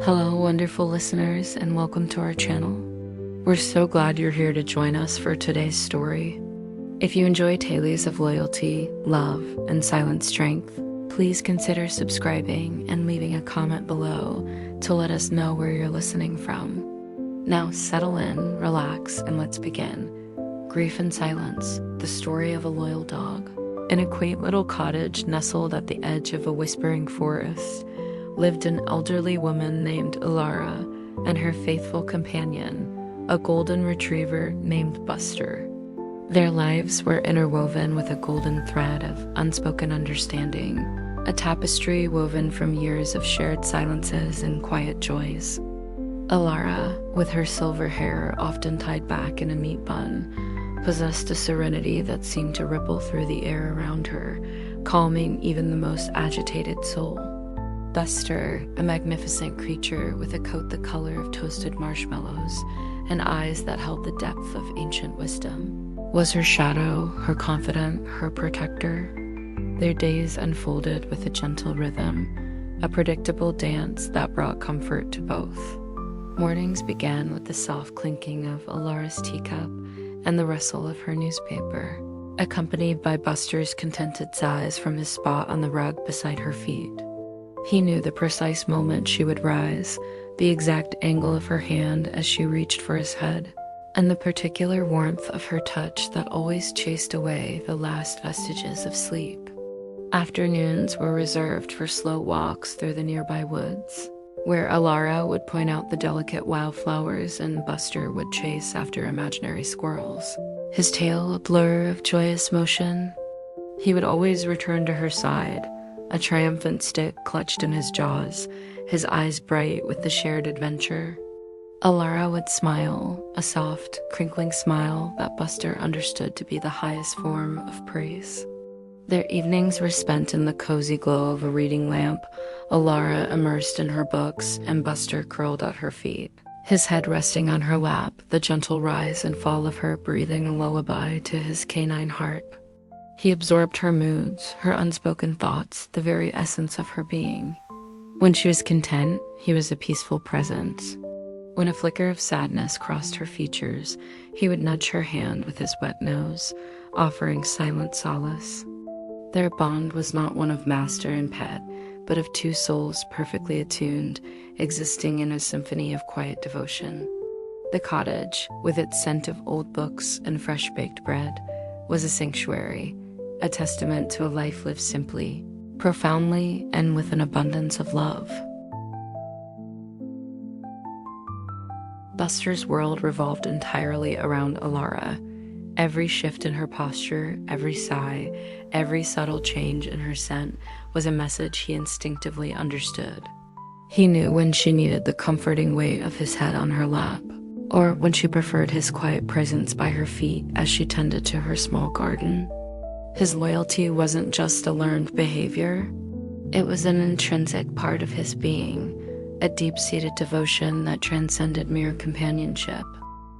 Hello, wonderful listeners, and welcome to our channel. We're so glad you're here to join us for today's story. If you enjoy tales of loyalty, love, and silent strength, please consider subscribing and leaving a comment below to let us know where you're listening from. Now settle in, relax, and let's begin. Grief and Silence, the story of a loyal dog. In a quaint little cottage nestled at the edge of a whispering forest, lived an elderly woman named Alara and her faithful companion, a golden retriever named Buster. Their lives were interwoven with a golden thread of unspoken understanding, a tapestry woven from years of shared silences and quiet joys. Alara, with her silver hair often tied back in a neat bun, possessed a serenity that seemed to ripple through the air around her, calming even the most agitated soul. Buster, a magnificent creature with a coat the color of toasted marshmallows and eyes that held the depth of ancient wisdom, was her shadow, her confidant, her protector. Their days unfolded with a gentle rhythm, a predictable dance that brought comfort to both. Mornings began with the soft clinking of Alara's teacup and the rustle of her newspaper, accompanied by Buster's contented sighs from his spot on the rug beside her feet. He knew the precise moment she would rise, the exact angle of her hand as she reached for his head, and the particular warmth of her touch that always chased away the last vestiges of sleep. Afternoons were reserved for slow walks through the nearby woods, where Alara would point out the delicate wildflowers and Buster would chase after imaginary squirrels. His tail a blur of joyous motion, he would always return to her side, a triumphant stick clutched in his jaws, his eyes bright with the shared adventure. Alara would smile, a soft, crinkling smile that Buster understood to be the highest form of praise. Their evenings were spent in the cozy glow of a reading lamp, Alara immersed in her books and Buster curled at her feet, his head resting on her lap, the gentle rise and fall of her breathing a lullaby to his canine harp. He absorbed her moods, her unspoken thoughts, the very essence of her being. When she was content, he was a peaceful presence. When a flicker of sadness crossed her features, he would nudge her hand with his wet nose, offering silent solace. Their bond was not one of master and pet, but of two souls perfectly attuned, existing in a symphony of quiet devotion. The cottage, with its scent of old books and fresh-baked bread, was a sanctuary, a testament to a life lived simply, profoundly, and with an abundance of love. Buster's world revolved entirely around Alara. Every shift in her posture, every sigh, every subtle change in her scent was a message he instinctively understood. He knew when she needed the comforting weight of his head on her lap, or when she preferred his quiet presence by her feet as she tended to her small garden. His loyalty wasn't just a learned behavior, it was an intrinsic part of his being, a deep-seated devotion that transcended mere companionship.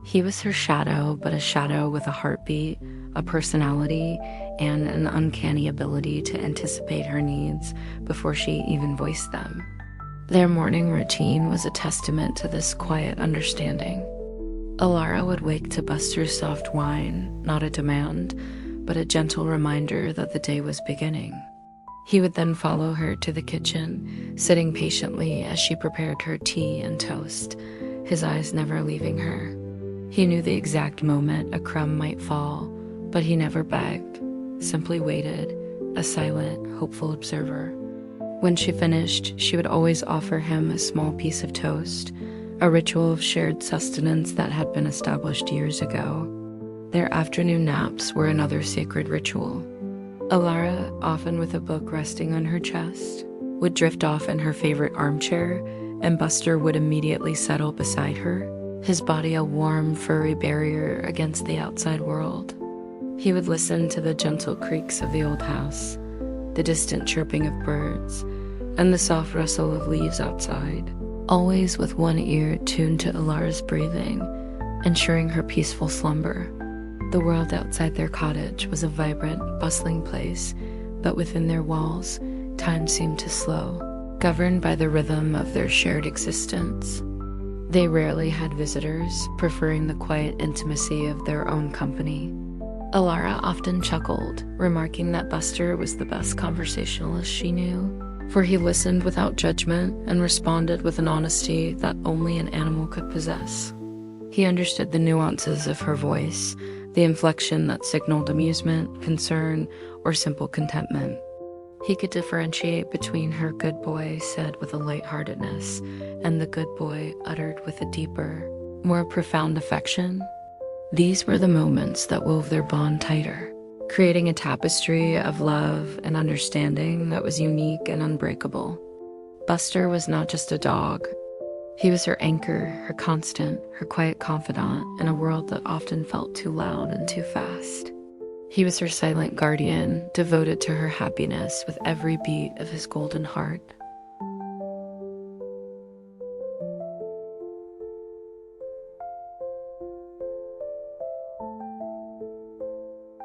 He was her shadow, but a shadow with a heartbeat, a personality, and an uncanny ability to anticipate her needs before she even voiced them. Their morning routine was a testament to this quiet understanding. Alara would wake to Buster's soft whine, not a demand, but a gentle reminder that the day was beginning. He would then follow her to the kitchen, sitting patiently as she prepared her tea and toast, his eyes never leaving her. He knew the exact moment a crumb might fall, but he never begged, simply waited, a silent, hopeful observer. When she finished, she would always offer him a small piece of toast, a ritual of shared sustenance that had been established years ago. Their afternoon naps were another sacred ritual. Alara, often with a book resting on her chest, would drift off in her favorite armchair, and Buster would immediately settle beside her, his body a warm, furry barrier against the outside world. He would listen to the gentle creaks of the old house, the distant chirping of birds, and the soft rustle of leaves outside, always with one ear tuned to Alara's breathing, ensuring her peaceful slumber. The world outside their cottage was a vibrant, bustling place, but within their walls, time seemed to slow. governed by the rhythm of their shared existence. They rarely had visitors, preferring the quiet intimacy of their own company. Alara often chuckled, remarking that Buster was the best conversationalist she knew, for he listened without judgment and responded with an honesty that only an animal could possess. He understood the nuances of her voice, the inflection that signaled amusement, concern, or simple contentment. He could differentiate between her good boy said with a lightheartedness and the good boy uttered with a deeper, more profound affection. These were the moments that wove their bond tighter, creating a tapestry of love and understanding that was unique and unbreakable. Buster was not just a dog. He was her anchor, her constant, her quiet confidant in a world that often felt too loud and too fast. He was her silent guardian, devoted to her happiness with every beat of his golden heart.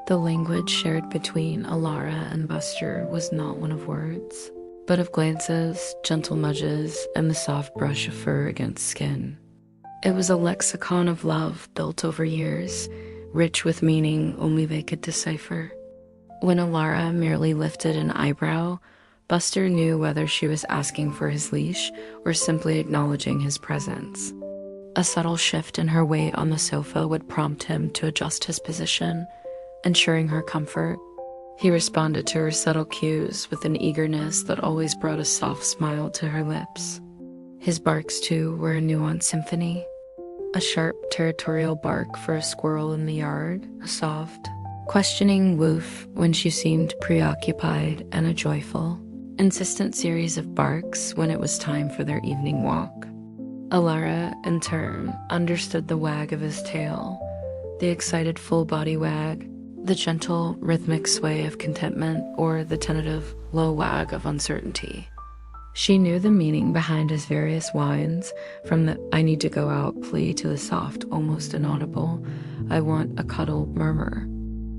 The language shared between Alara and Buster was not one of words, but of glances, gentle nudges, and the soft brush of fur against skin. It was a lexicon of love built over years, rich with meaning only they could decipher. When Alara merely lifted an eyebrow, Buster knew whether she was asking for his leash or simply acknowledging his presence. A subtle shift in her weight on the sofa would prompt him to adjust his position, ensuring her comfort. He responded to her subtle cues with an eagerness that always brought a soft smile to her lips. His barks, too, were a nuanced symphony. A sharp, territorial bark for a squirrel in the yard, a soft, questioning woof when she seemed preoccupied, and a joyful, insistent series of barks when it was time for their evening walk. Alara, in turn, understood the wag of his tail, the excited full-body wag, the gentle, rhythmic sway of contentment, or the tentative, low wag of uncertainty. She knew the meaning behind his various whines, from the "I need to go out" plea to the soft, almost inaudible "I want a cuddle" murmur.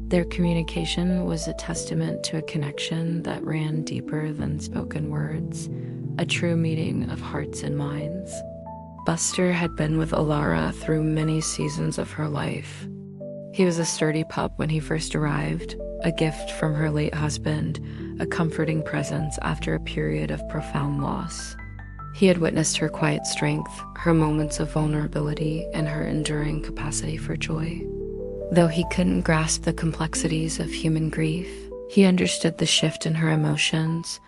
Their communication was a testament to a connection that ran deeper than spoken words, a true meeting of hearts and minds. Buster had been with Alara through many seasons of her life. He was a sturdy pup when he first arrived, a gift from her late husband, a comforting presence after a period of profound loss. He had witnessed her quiet strength, her moments of vulnerability, and her enduring capacity for joy. Though he couldn't grasp the complexities of human grief, he understood the shift in her emotions,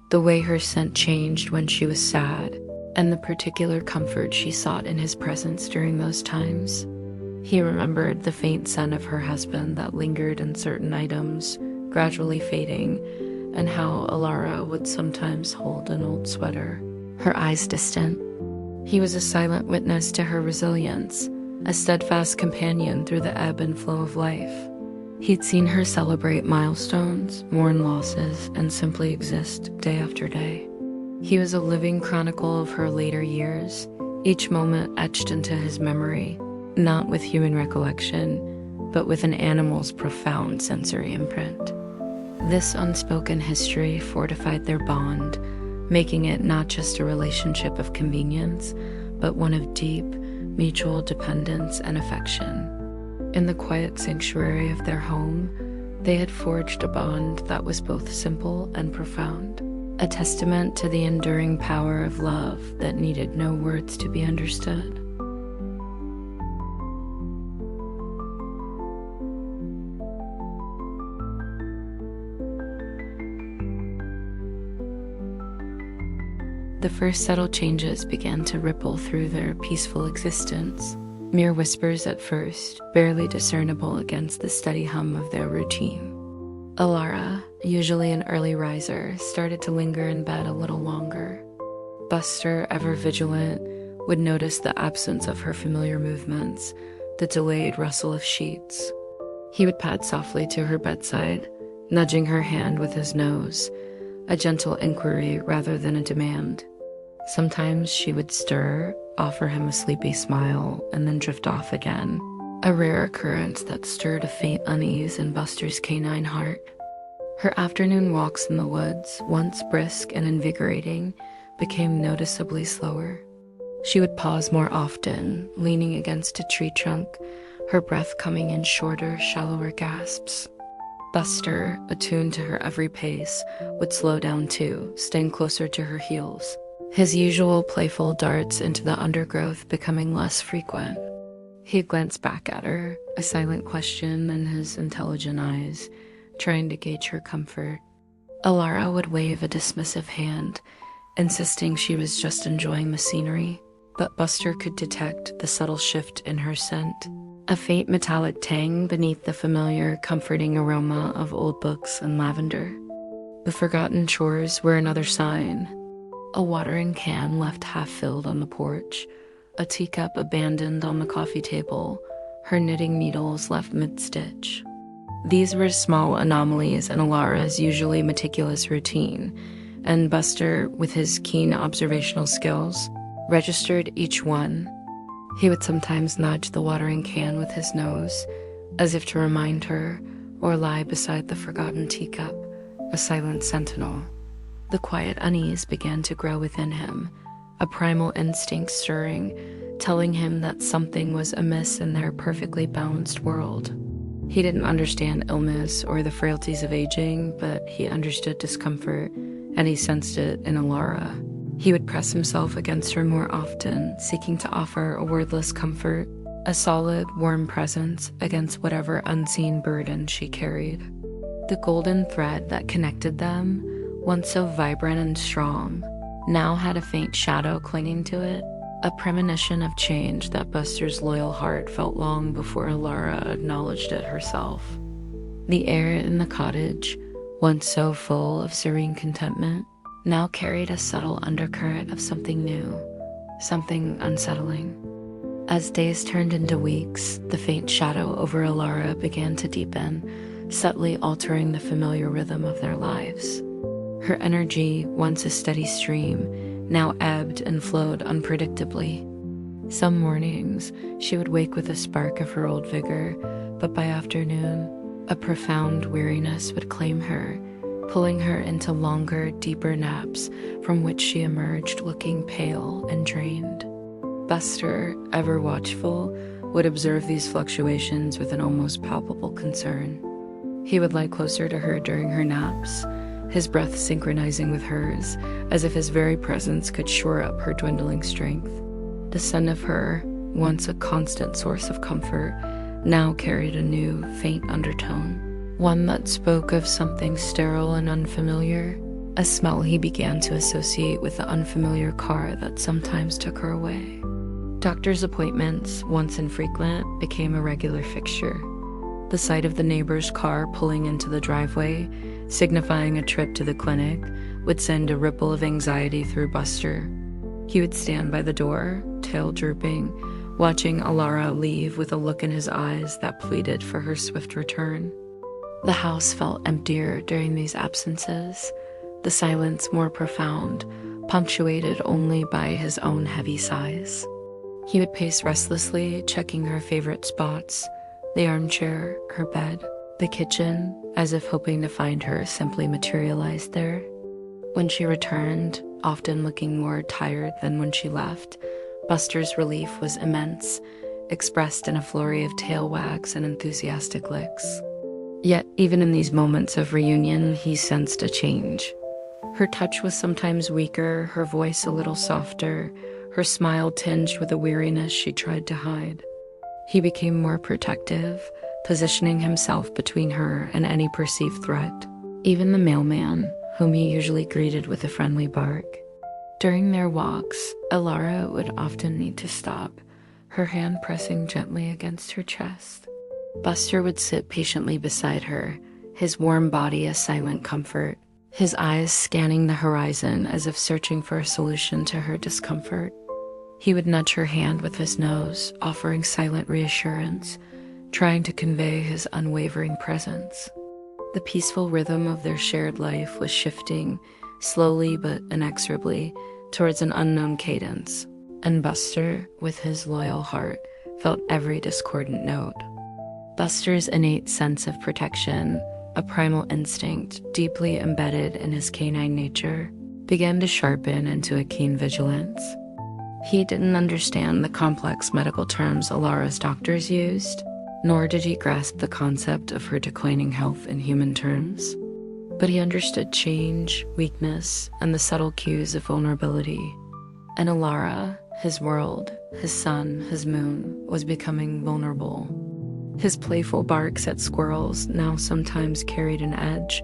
the way her scent changed when she was sad, and the particular comfort she sought in his presence during those times. He remembered the faint scent of her husband that lingered in certain items, gradually fading, and how Alara would sometimes hold an old sweater, her eyes distant. He was a silent witness to her resilience, a steadfast companion through the ebb and flow of life. He'd seen her celebrate milestones, mourn losses, and simply exist day after day. He was a living chronicle of her later years, each moment etched into his memory, not with human recollection, but with an animal's profound sensory imprint. This unspoken history fortified their bond, making it not just a relationship of convenience, but one of deep, mutual dependence and affection. In the quiet sanctuary of their home, they had forged a bond that was both simple and profound, a testament to the enduring power of love that needed no words to be understood. The first subtle changes began to ripple through their peaceful existence, mere whispers at first, barely discernible against the steady hum of their routine. Alara, usually an early riser, started to linger in bed a little longer. Buster, ever vigilant, would notice the absence of her familiar movements, the delayed rustle of sheets. He would pad softly to her bedside, nudging her hand with his nose, a gentle inquiry rather than a demand. Sometimes she would stir, offer him a sleepy smile, and then drift off again, a rare occurrence that stirred a faint unease in Buster's canine heart. Her afternoon walks in the woods, once brisk and invigorating, became noticeably slower. She would pause more often, leaning against a tree trunk, her breath coming in shorter, shallower gasps. Buster, attuned to her every pace, would slow down too, staying closer to her heels, his usual playful darts into the undergrowth becoming less frequent. He'd glance back at her, a silent question in his intelligent eyes, trying to gauge her comfort. Alara would wave a dismissive hand, insisting she was just enjoying the scenery, but Buster could detect the subtle shift in her scent, a faint metallic tang beneath the familiar, comforting aroma of old books and lavender. The forgotten chores were another sign. A watering can left half-filled on the porch, a teacup abandoned on the coffee table, her knitting needles left mid-stitch. These were small anomalies in Alara's usually meticulous routine, and Buster, with his keen observational skills, registered each one. He would sometimes nudge the watering can with his nose, as if to remind her, or lie beside the forgotten teacup, a silent sentinel. The quiet unease began to grow within him, a primal instinct stirring, telling him that something was amiss in their perfectly balanced world. He didn't understand illness or the frailties of aging, but he understood discomfort, and he sensed it in Alara. He would press himself against her more often, seeking to offer a wordless comfort, a solid, warm presence against whatever unseen burden she carried. The golden thread that connected them, once so vibrant and strong, now had a faint shadow clinging to it, a premonition of change that Buster's loyal heart felt long before Alara acknowledged it herself. The air in the cottage, once so full of serene contentment, now carried a subtle undercurrent of something new, something unsettling. As days turned into weeks, the faint shadow over Alara began to deepen, subtly altering the familiar rhythm of their lives. Her energy, once a steady stream, now ebbed and flowed unpredictably. Some mornings, she would wake with a spark of her old vigor, but by afternoon, a profound weariness would claim her, pulling her into longer, deeper naps from which she emerged looking pale and drained. Buster, ever watchful, would observe these fluctuations with an almost palpable concern. He would lie closer to her during her naps, his breath synchronizing with hers, as if his very presence could shore up her dwindling strength. The scent of her, once a constant source of comfort, now carried a new, faint undertone, one that spoke of something sterile and unfamiliar, a smell he began to associate with the unfamiliar car that sometimes took her away. Doctor's appointments, once infrequent, became a regular fixture. The sight of the neighbor's car pulling into the driveway, signifying a trip to the clinic, would send a ripple of anxiety through Buster. He would stand by the door, tail drooping, watching Alara leave with a look in his eyes that pleaded for her swift return. The house felt emptier during these absences, the silence more profound, punctuated only by his own heavy sighs. He would pace restlessly, checking her favorite spots, the armchair, her bed, the kitchen, as if hoping to find her simply materialized there. When she returned, often looking more tired than when she left, Buster's relief was immense, expressed in a flurry of tail wags and enthusiastic licks. Yet, even in these moments of reunion, he sensed a change. Her touch was sometimes weaker, her voice a little softer, her smile tinged with a weariness she tried to hide. He became more protective, positioning himself between her and any perceived threat, even the mailman, whom he usually greeted with a friendly bark. During their walks, Alara would often need to stop, her hand pressing gently against her chest. Buster would sit patiently beside her, his warm body a silent comfort, his eyes scanning the horizon as if searching for a solution to her discomfort. He would nudge her hand with his nose, offering silent reassurance, trying to convey his unwavering presence. The peaceful rhythm of their shared life was shifting, slowly but inexorably, towards an unknown cadence, and Buster, with his loyal heart, felt every discordant note. Buster's innate sense of protection, a primal instinct deeply embedded in his canine nature, began to sharpen into a keen vigilance. He didn't understand the complex medical terms Alara's doctors used, nor did he grasp the concept of her declining health in human terms. But he understood change, weakness, and the subtle cues of vulnerability. And Alara, his world, his sun, his moon, was becoming vulnerable. His playful barks at squirrels now sometimes carried an edge,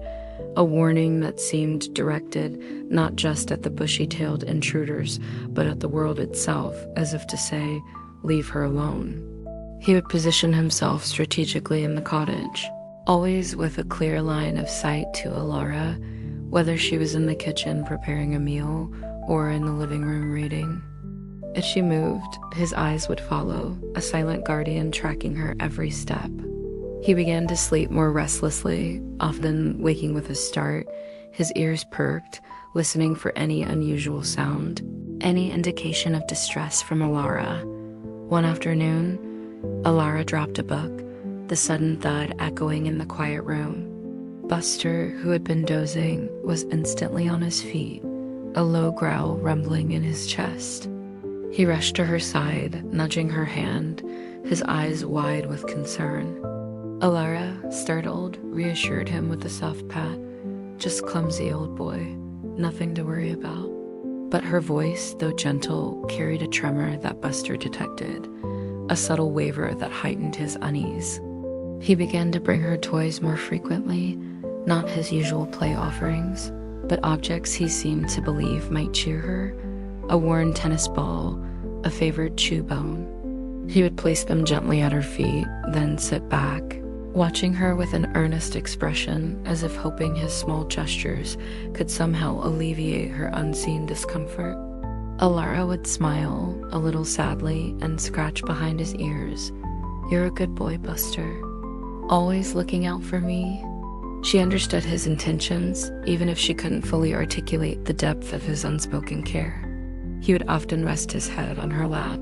a warning that seemed directed not just at the bushy-tailed intruders, but at the world itself, as if to say, leave her alone. He would position himself strategically in the cottage, always with a clear line of sight to Alara, whether she was in the kitchen preparing a meal or in the living room reading. As she moved, his eyes would follow, a silent guardian tracking her every step. He began to sleep more restlessly, often waking with a start, his ears perked, listening for any unusual sound, any indication of distress from Alara. One afternoon, Alara dropped a book, the sudden thud echoing in the quiet room. Buster, who had been dozing, was instantly on his feet, a low growl rumbling in his chest. He rushed to her side, nudging her hand, his eyes wide with concern. Alara, startled, reassured him with a soft pat. "Just clumsy, old boy. Nothing to worry about." But her voice, though gentle, carried a tremor that Buster detected, a subtle waver that heightened his unease. He began to bring her toys more frequently, not his usual play offerings, but objects he seemed to believe might cheer her, a worn tennis ball, a favored chew bone. He would place them gently at her feet, then sit back, watching her with an earnest expression, as if hoping his small gestures could somehow alleviate her unseen discomfort. Alara would smile, a little sadly, and scratch behind his ears. "You're a good boy, Buster. Always looking out for me." She understood his intentions, even if she couldn't fully articulate the depth of his unspoken care. He would often rest his head on her lap,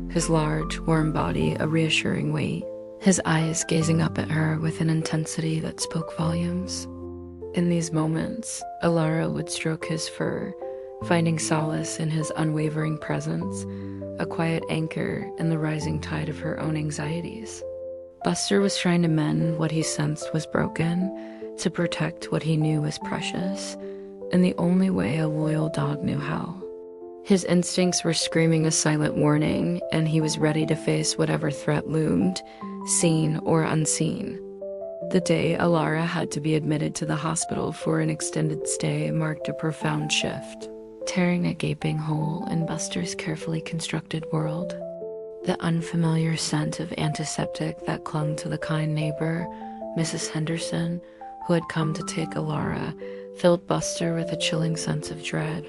his large, warm body a reassuring weight, his eyes gazing up at her with an intensity that spoke volumes. In these moments, Alara would stroke his fur, finding solace in his unwavering presence, a quiet anchor in the rising tide of her own anxieties. Buster was trying to mend what he sensed was broken, to protect what he knew was precious, in the only way a loyal dog knew how. His instincts were screaming a silent warning, and he was ready to face whatever threat loomed, seen or unseen. The day Alara had to be admitted to the hospital for an extended stay marked a profound shift, tearing a gaping hole in Buster's carefully constructed world. The unfamiliar scent of antiseptic that clung to the kind neighbor, Mrs. Henderson, who had come to take Alara, filled Buster with a chilling sense of dread.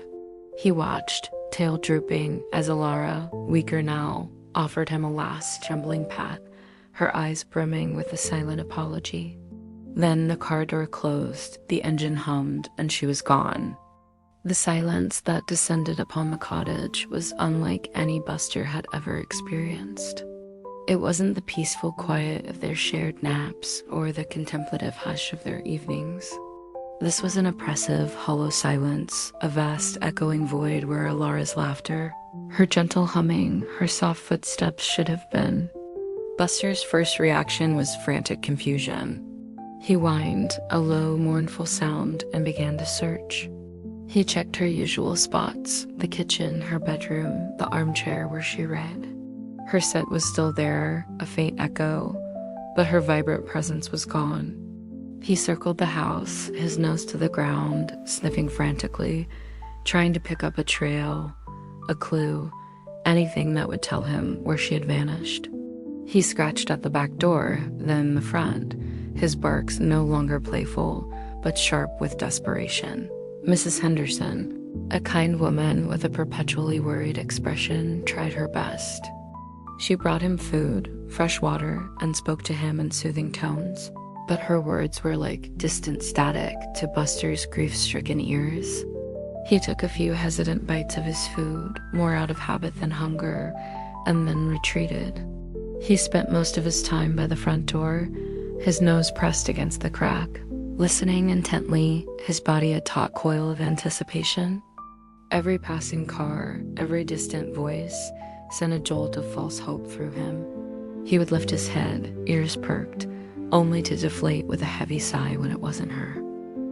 He watched, tail drooping, as Alara, weaker now, offered him a last trembling pat, her eyes brimming with a silent apology. Then the car door closed, the engine hummed, and she was gone. The silence that descended upon the cottage was unlike any Buster had ever experienced. It wasn't the peaceful quiet of their shared naps or the contemplative hush of their evenings. This was an oppressive, hollow silence, a vast, echoing void where Alara's laughter, her gentle humming, her soft footsteps should have been. Buster's first reaction was frantic confusion. He whined, a low, mournful sound, and began to search. He checked her usual spots, the kitchen, her bedroom, the armchair where she read. Her scent was still there, a faint echo, but her vibrant presence was gone. He circled the house, his nose to the ground, sniffing frantically, trying to pick up a trail, a clue, anything that would tell him where she had vanished. He scratched at the back door, then the front, his barks no longer playful, but sharp with desperation. Mrs. Henderson, a kind woman with a perpetually worried expression, tried her best. She brought him food, fresh water, and spoke to him in soothing tones, but her words were like distant static to Buster's grief-stricken ears. He took a few hesitant bites of his food, more out of habit than hunger, and then retreated. He spent most of his time by the front door, his nose pressed against the crack, listening intently, his body a taut coil of anticipation. Every passing car, every distant voice sent a jolt of false hope through him. He would lift his head, ears perked, only to deflate with a heavy sigh when it wasn't her.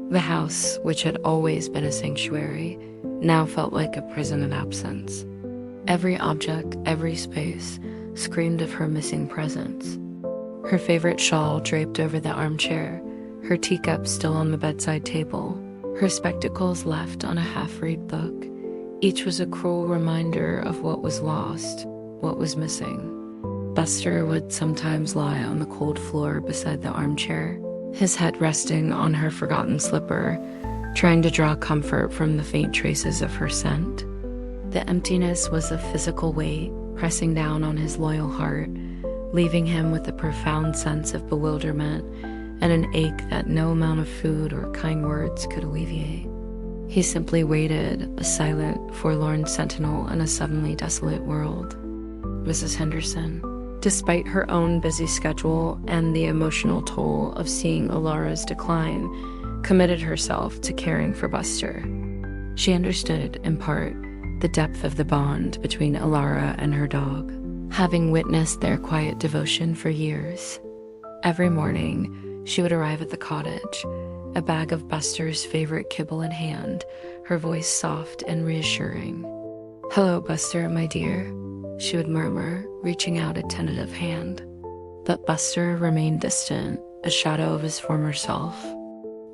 The house, which had always been a sanctuary, now felt like a prison of absence. Every object, every space, screamed of her missing presence. Her favorite shawl draped over the armchair, her teacup still on the bedside table, her spectacles left on a half-read book. Each was a cruel reminder of what was lost, what was missing. Buster would sometimes lie on the cold floor beside the armchair, his head resting on her forgotten slipper, trying to draw comfort from the faint traces of her scent. The emptiness was a physical weight pressing down on his loyal heart, leaving him with a profound sense of bewilderment and an ache that no amount of food or kind words could alleviate. He simply waited, a silent, forlorn sentinel in a suddenly desolate world. Mrs. Henderson, despite her own busy schedule and the emotional toll of seeing Alara's decline, committed herself to caring for Buster. She understood, in part, the depth of the bond between Alara and her dog, having witnessed their quiet devotion for years. Every morning, she would arrive at the cottage, a bag of Buster's favorite kibble in hand, her voice soft and reassuring. "Hello, Buster, my dear," she would murmur, reaching out a tentative hand. But Buster remained distant, a shadow of his former self.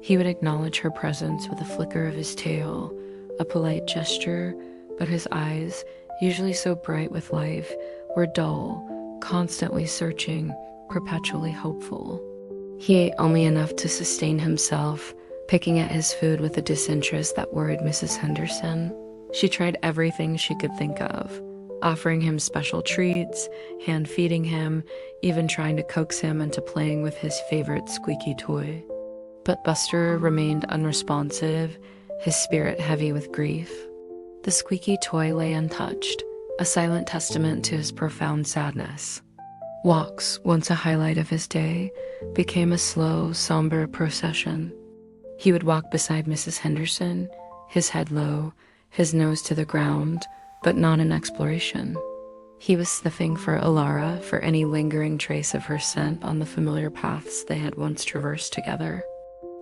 He would acknowledge her presence with a flicker of his tail, a polite gesture, but his eyes, usually so bright with life, were dull, constantly searching, perpetually hopeful. He ate only enough to sustain himself, picking at his food with a disinterest that worried Mrs. Henderson. She tried everything she could think of, offering him special treats, hand-feeding him, even trying to coax him into playing with his favorite squeaky toy. But Buster remained unresponsive, his spirit heavy with grief. The squeaky toy lay untouched, a silent testament to his profound sadness. Walks, once a highlight of his day, became a slow, somber procession. He would walk beside Mrs. Henderson, his head low, his nose to the ground, but not in exploration. He was sniffing for Alara, for any lingering trace of her scent on the familiar paths they had once traversed together.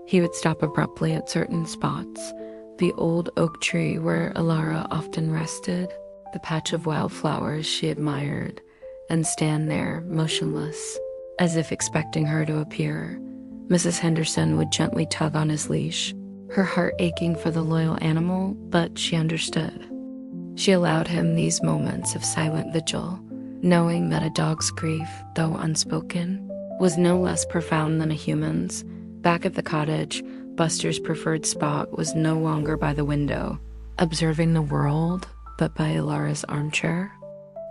He would stop abruptly at certain spots, the old oak tree where Alara often rested, the patch of wildflowers she admired, and stand there, motionless, as if expecting her to appear. Mrs. Henderson would gently tug on his leash, her heart aching for the loyal animal, but she understood. She allowed him these moments of silent vigil, knowing that a dog's grief, though unspoken, was no less profound than a human's. Back at the cottage, Buster's preferred spot was no longer by the window, observing the world, but by Alara's armchair.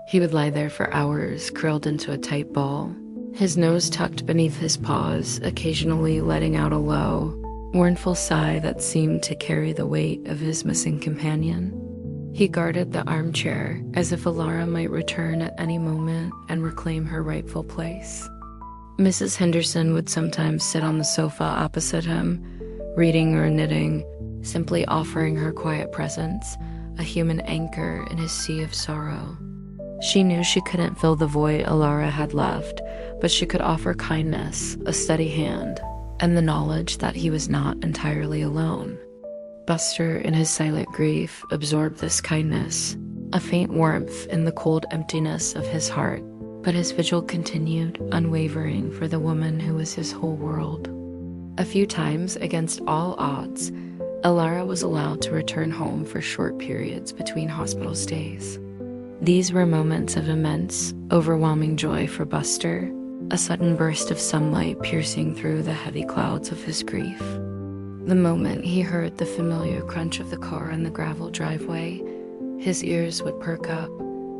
He would lie there for hours, curled into a tight ball, his nose tucked beneath his paws, occasionally letting out a low, mournful sigh that seemed to carry the weight of his missing companion. He guarded the armchair as if Alara might return at any moment and reclaim her rightful place. Mrs. Henderson would sometimes sit on the sofa opposite him, reading or knitting, simply offering her quiet presence, a human anchor in his sea of sorrow. She knew she couldn't fill the void Alara had left, but she could offer kindness, a steady hand, and the knowledge that he was not entirely alone. Buster, in his silent grief, absorbed this kindness, a faint warmth in the cold emptiness of his heart, but his vigil continued, unwavering, for the woman who was his whole world. A few times, against all odds, Alara was allowed to return home for short periods between hospital stays. These were moments of immense, overwhelming joy for Buster, a sudden burst of sunlight piercing through the heavy clouds of his grief. The moment he heard the familiar crunch of the car in the gravel driveway, his ears would perk up,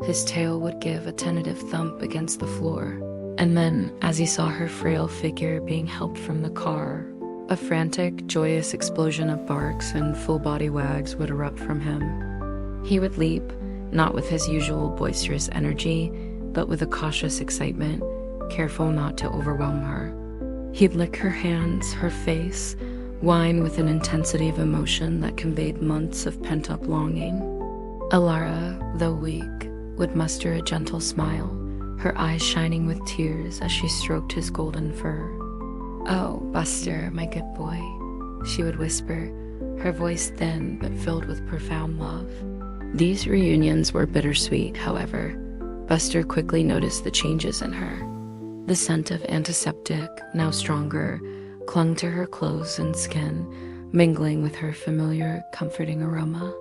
his tail would give a tentative thump against the floor, and then, as he saw her frail figure being helped from the car, a frantic, joyous explosion of barks and full-body wags would erupt from him. He would leap, not with his usual boisterous energy, but with a cautious excitement, careful not to overwhelm her. He'd lick her hands, her face, wine with an intensity of emotion that conveyed months of pent-up longing. Alara, though weak, would muster a gentle smile, her eyes shining with tears as she stroked his golden fur. "Oh, Buster, my good boy," she would whisper, her voice thin but filled with profound love. These reunions were bittersweet, however. Buster quickly noticed the changes in her. The scent of antiseptic, now stronger, clung to her clothes and skin, mingling with her familiar, comforting aroma.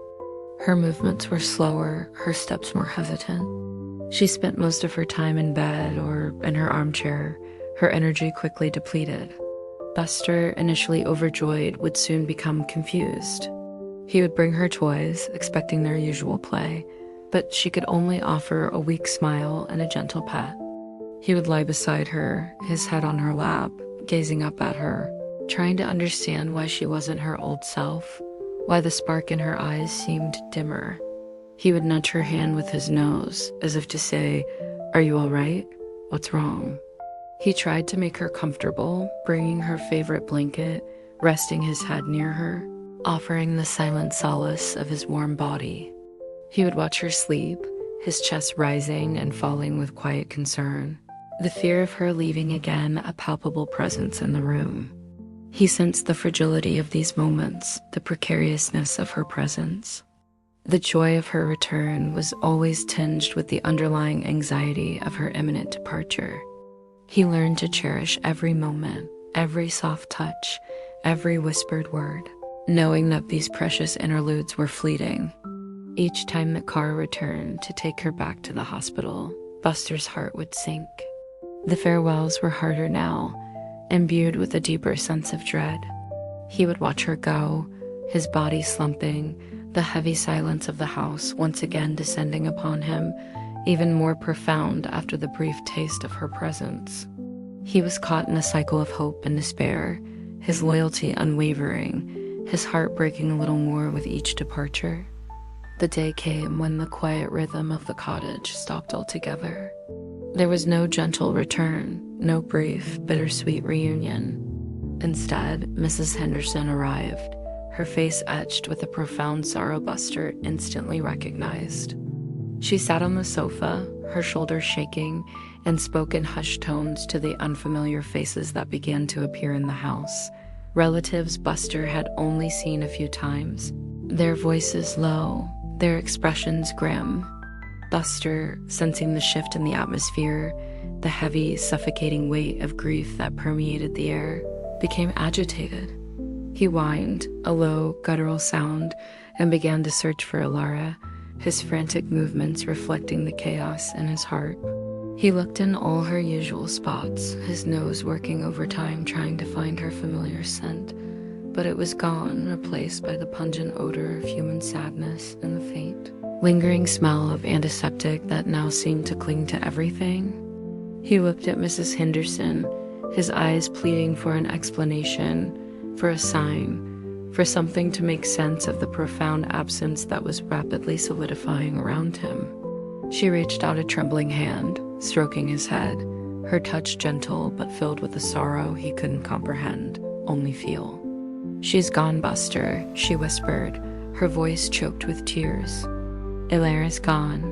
Her movements were slower, her steps more hesitant. She spent most of her time in bed or in her armchair, her energy quickly depleted. Buster, initially overjoyed, would soon become confused. He would bring her toys, expecting their usual play, but she could only offer a weak smile and a gentle pet. He would lie beside her, his head on her lap, gazing up at her, trying to understand why she wasn't her old self, why the spark in her eyes seemed dimmer. He would nudge her hand with his nose, as if to say, "Are you all right? What's wrong?" He tried to make her comfortable, bringing her favorite blanket, resting his head near her, offering the silent solace of his warm body. He would watch her sleep, his chest rising and falling with quiet concern, the fear of her leaving again a palpable presence in the room. He sensed the fragility of these moments, the precariousness of her presence. The joy of her return was always tinged with the underlying anxiety of her imminent departure. He learned to cherish every moment, every soft touch, every whispered word, knowing that these precious interludes were fleeting. Each time the car returned to take her back to the hospital, Buster's heart would sink. The farewells were harder now, imbued with a deeper sense of dread. He would watch her go, his body slumping, the heavy silence of the house once again descending upon him, even more profound after the brief taste of her presence. He was caught in a cycle of hope and despair, his loyalty unwavering, his heart breaking a little more with each departure. The day came when the quiet rhythm of the cottage stopped altogether. There was no gentle return, no brief, bittersweet reunion. Instead, Mrs. Henderson arrived, her face etched with a profound sorrow Buster instantly recognized. She sat on the sofa, her shoulders shaking, and spoke in hushed tones to the unfamiliar faces that began to appear in the house. Relatives Buster had only seen a few times, their voices low, their expressions grim. Buster, sensing the shift in the atmosphere, the heavy, suffocating weight of grief that permeated the air, became agitated. He whined, a low, guttural sound, and began to search for Alara, his frantic movements reflecting the chaos in his heart. He looked in all her usual spots, his nose working overtime trying to find her familiar scent, but it was gone, replaced by the pungent odor of human sadness and the faint, lingering smell of antiseptic that now seemed to cling to everything. He looked at Mrs. Henderson, his eyes pleading for an explanation, for a sign, for something to make sense of the profound absence that was rapidly solidifying around him. She reached out a trembling hand, stroking his head, her touch gentle but filled with a sorrow he couldn't comprehend, only feel. "She's gone, Buster," she whispered, her voice choked with tears. "Alara's gone."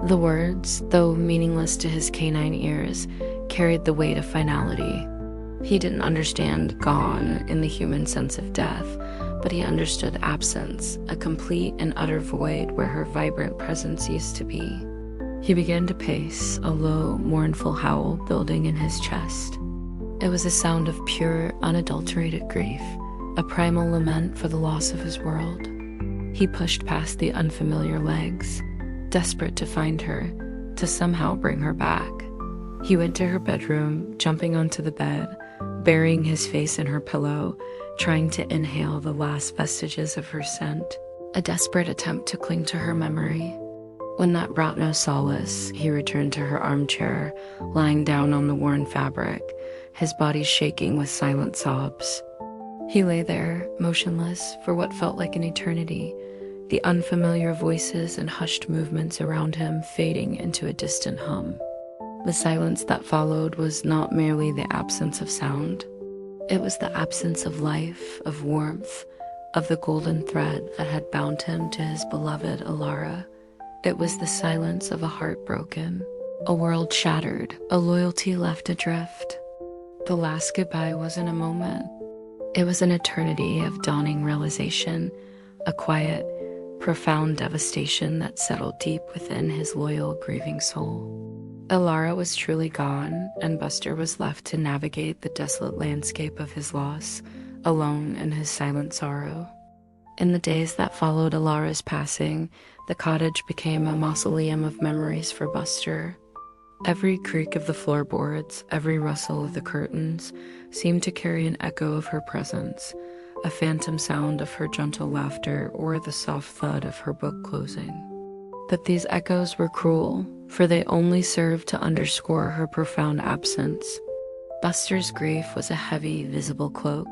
The words, though meaningless to his canine ears, carried the weight of finality. He didn't understand gone in the human sense of death, but he understood absence, a complete and utter void where her vibrant presence used to be. He began to pace, a low, mournful howl building in his chest. It was a sound of pure, unadulterated grief, a primal lament for the loss of his world. He pushed past the unfamiliar legs, desperate to find her, to somehow bring her back. He went to her bedroom, jumping onto the bed, burying his face in her pillow, trying to inhale the last vestiges of her scent, a desperate attempt to cling to her memory. When that brought no solace, he returned to her armchair, lying down on the worn fabric, his body shaking with silent sobs. He lay there, motionless, for what felt like an eternity, the unfamiliar voices and hushed movements around him fading into a distant hum. The silence that followed was not merely the absence of sound. It was the absence of life, of warmth, of the golden thread that had bound him to his beloved Alara. It was the silence of a heart broken, a world shattered, a loyalty left adrift. The last goodbye wasn't a moment. It was an eternity of dawning realization, a quiet, profound devastation that settled deep within his loyal, grieving soul. Alara was truly gone, and Buster was left to navigate the desolate landscape of his loss, alone in his silent sorrow. In the days that followed Alara's passing, the cottage became a mausoleum of memories for Buster. Every creak of the floorboards, every rustle of the curtains, seemed to carry an echo of her presence, a phantom sound of her gentle laughter or the soft thud of her book closing. But these echoes were cruel, for they only served to underscore her profound absence. Buster's grief was a heavy, visible cloak.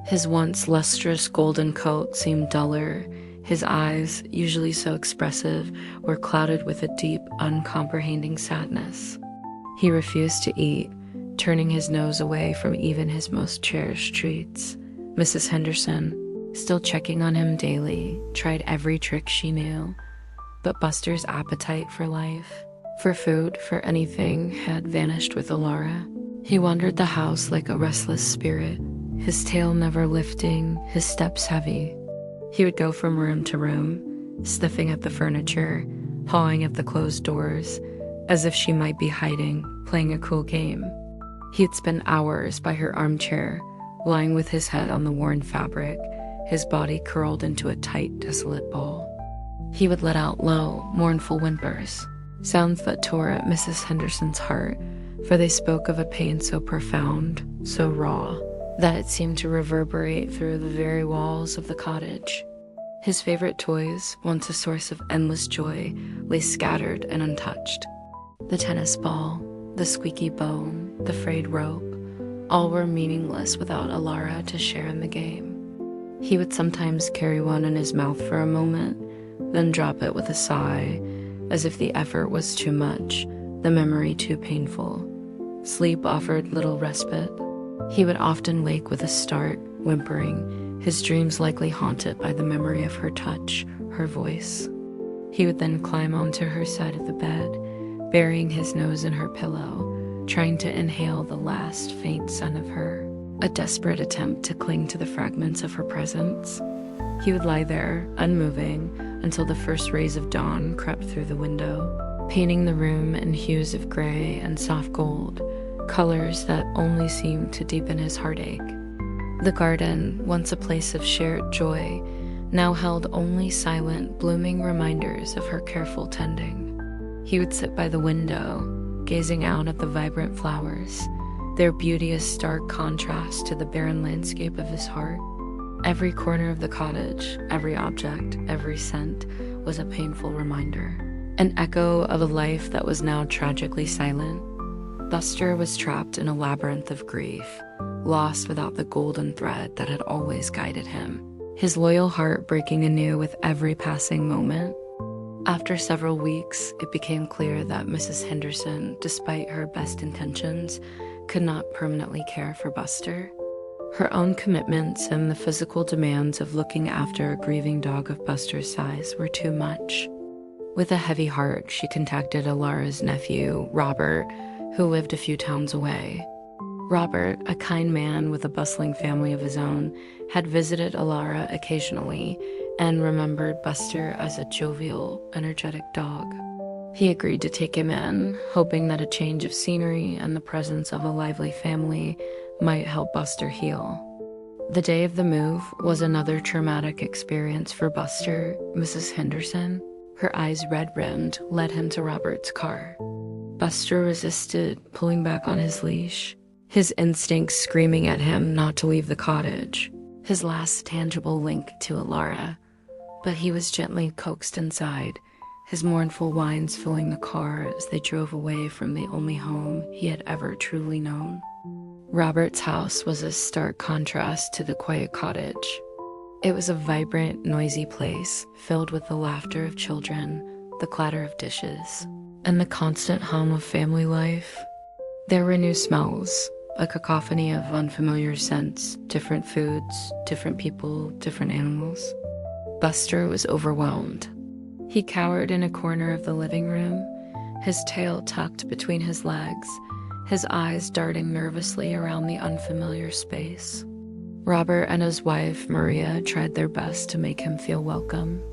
His once lustrous golden coat seemed duller. His eyes, usually so expressive, were clouded with a deep, uncomprehending sadness. He refused to eat, turning his nose away from even his most cherished treats. Mrs. Henderson, still checking on him daily, tried every trick she knew. But Buster's appetite for life, for food, for anything, had vanished with Alara. He wandered the house like a restless spirit, his tail never lifting, his steps heavy. He would go from room to room, sniffing at the furniture, pawing at the closed doors, as if she might be hiding, playing a cool game. He'd spend hours by her armchair, lying with his head on the worn fabric, his body curled into a tight, desolate ball. He would let out low, mournful whimpers, sounds that tore at Mrs. Henderson's heart, for they spoke of a pain so profound, so raw, that it seemed to reverberate through the very walls of the cottage. His favorite toys, once a source of endless joy, lay scattered and untouched. The tennis ball, the squeaky bone, the frayed rope, all were meaningless without Alara to share in the game. He would sometimes carry one in his mouth for a moment, then drop it with a sigh, as if the effort was too much, the memory too painful. Sleep offered little respite. He would often wake with a start, whimpering, his dreams likely haunted by the memory of her touch, her voice. He would then climb onto her side of the bed, burying his nose in her pillow, trying to inhale the last faint scent of her, a desperate attempt to cling to the fragments of her presence. He would lie there, unmoving, until the first rays of dawn crept through the window, painting the room in hues of gray and soft gold, colors that only seemed to deepen his heartache. The garden, once a place of shared joy, now held only silent, blooming reminders of her careful tending. He would sit by the window, gazing out at the vibrant flowers, their beauty a stark contrast to the barren landscape of his heart. Every corner of the cottage, every object, every scent was a painful reminder, an echo of a life that was now tragically silent. Buster was trapped in a labyrinth of grief, lost without the golden thread that had always guided him, his loyal heart breaking anew with every passing moment. After several weeks, it became clear that Mrs. Henderson, despite her best intentions, could not permanently care for Buster. Her own commitments and the physical demands of looking after a grieving dog of Buster's size were too much. With a heavy heart, she contacted Alara's nephew, Robert, who lived a few towns away. Robert, a kind man with a bustling family of his own, had visited Alara occasionally and remembered Buster as a jovial, energetic dog. He agreed to take him in, hoping that a change of scenery and the presence of a lively family might help Buster heal. The day of the move was another traumatic experience for Buster. Mrs. Henderson, her eyes red-rimmed, led him to Robert's car. Buster resisted, pulling back on his leash, his instincts screaming at him not to leave the cottage, his last tangible link to Alara. But he was gently coaxed inside, his mournful whines filling the car as they drove away from the only home he had ever truly known. Robert's house was a stark contrast to the quiet cottage. It was a vibrant, noisy place filled with the laughter of children, the clatter of dishes, and the constant hum of family life. There were new smells, a cacophony of unfamiliar scents, different foods, different people, different animals. Buster was overwhelmed. He cowered in a corner of the living room, his tail tucked between his legs, his eyes darting nervously around the unfamiliar space. Robert and his wife, Maria, tried their best to make him feel welcome.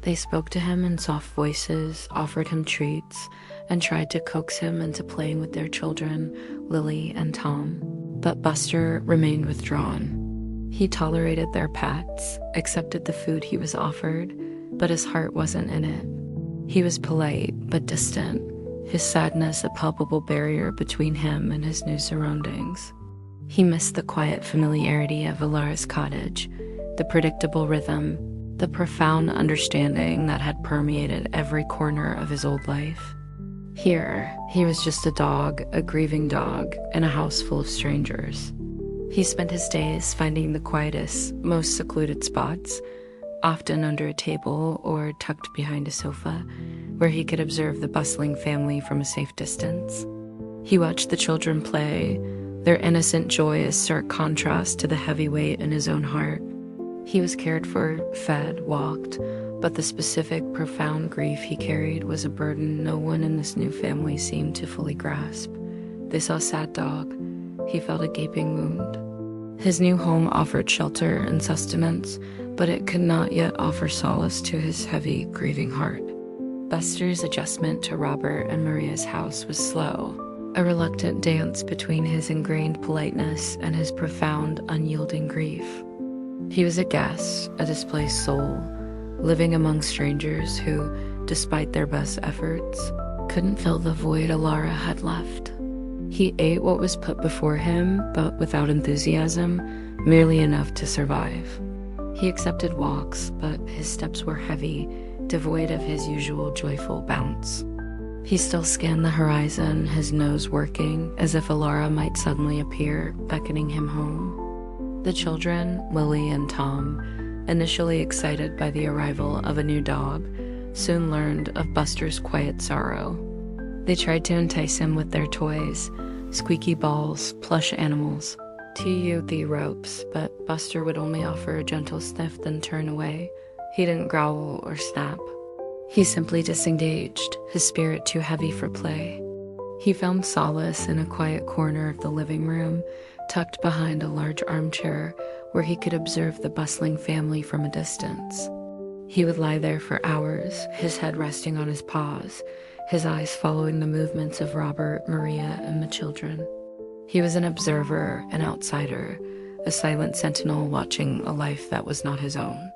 They spoke to him in soft voices, offered him treats, and tried to coax him into playing with their children, Lily and Tom. But Buster remained withdrawn. He tolerated their pets, accepted the food he was offered, but his heart wasn't in it. He was polite but distant, his sadness a palpable barrier between him and his new surroundings. He missed the quiet familiarity of Alara's cottage, the predictable rhythm, the profound understanding that had permeated every corner of his old life. Here, he was just a dog, a grieving dog, in a house full of strangers. He spent his days finding the quietest, most secluded spots, often under a table or tucked behind a sofa, where he could observe the bustling family from a safe distance. He watched the children play, their innocent joy a stark contrast to the heavy weight in his own heart. He was cared for, fed, walked, but the specific, profound grief he carried was a burden no one in this new family seemed to fully grasp. They saw a sad dog. He felt a gaping wound. His new home offered shelter and sustenance, but it could not yet offer solace to his heavy, grieving heart. Buster's adjustment to Robert and Maria's house was slow, a reluctant dance between his ingrained politeness and his profound, unyielding grief. He was a guest, a displaced soul, living among strangers who, despite their best efforts, couldn't fill the void Alara had left. He ate what was put before him, but without enthusiasm, merely enough to survive. He accepted walks, but his steps were heavy, devoid of his usual joyful bounce. He still scanned the horizon, his nose working, as if Alara might suddenly appear, beckoning him home. The children, Lily and Tom, initially excited by the arrival of a new dog, soon learned of Buster's quiet sorrow. They tried to entice him with their toys, squeaky balls, plush animals, TUT ropes, but Buster would only offer a gentle sniff then turn away. He didn't growl or snap. He simply disengaged, his spirit too heavy for play. He found solace in a quiet corner of the living room, tucked behind a large armchair where he could observe the bustling family from a distance. He would lie there for hours, his head resting on his paws, his eyes following the movements of Robert, Maria, and the children. He was an observer, an outsider, a silent sentinel watching a life that was not his own.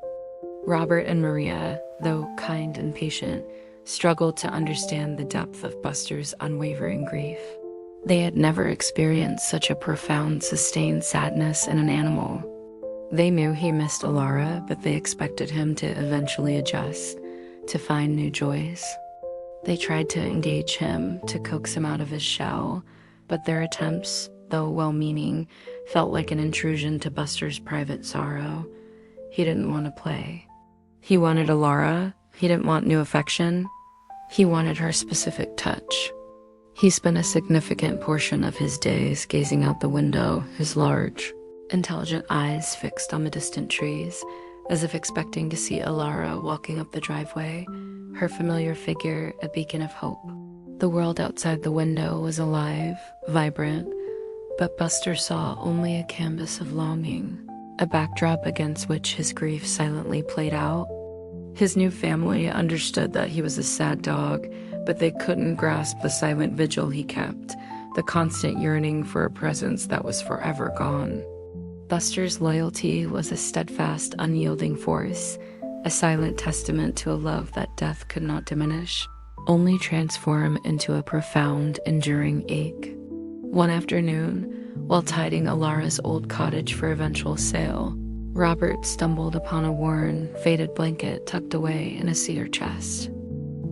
Robert and Maria, though kind and patient, struggled to understand the depth of Buster's unwavering grief. They had never experienced such a profound, sustained sadness in an animal. They knew he missed Alara, but they expected him to eventually adjust, to find new joys. They tried to engage him, to coax him out of his shell, but their attempts, though well-meaning, felt like an intrusion to Buster's private sorrow. He didn't want to play. He wanted Alara. He didn't want new affection. He wanted her specific touch. He spent a significant portion of his days gazing out the window, his large, intelligent eyes fixed on the distant trees, as if expecting to see Alara walking up the driveway, her familiar figure a beacon of hope. The world outside the window was alive, vibrant, but Buster saw only a canvas of longing, a backdrop against which his grief silently played out. His new family understood that he was a sad dog, but they couldn't grasp the silent vigil he kept, the constant yearning for a presence that was forever gone. Buster's loyalty was a steadfast, unyielding force, a silent testament to a love that death could not diminish, only transform into a profound, enduring ache. One afternoon, while tidying Alara's old cottage for eventual sale, Robert stumbled upon a worn, faded blanket tucked away in a cedar chest.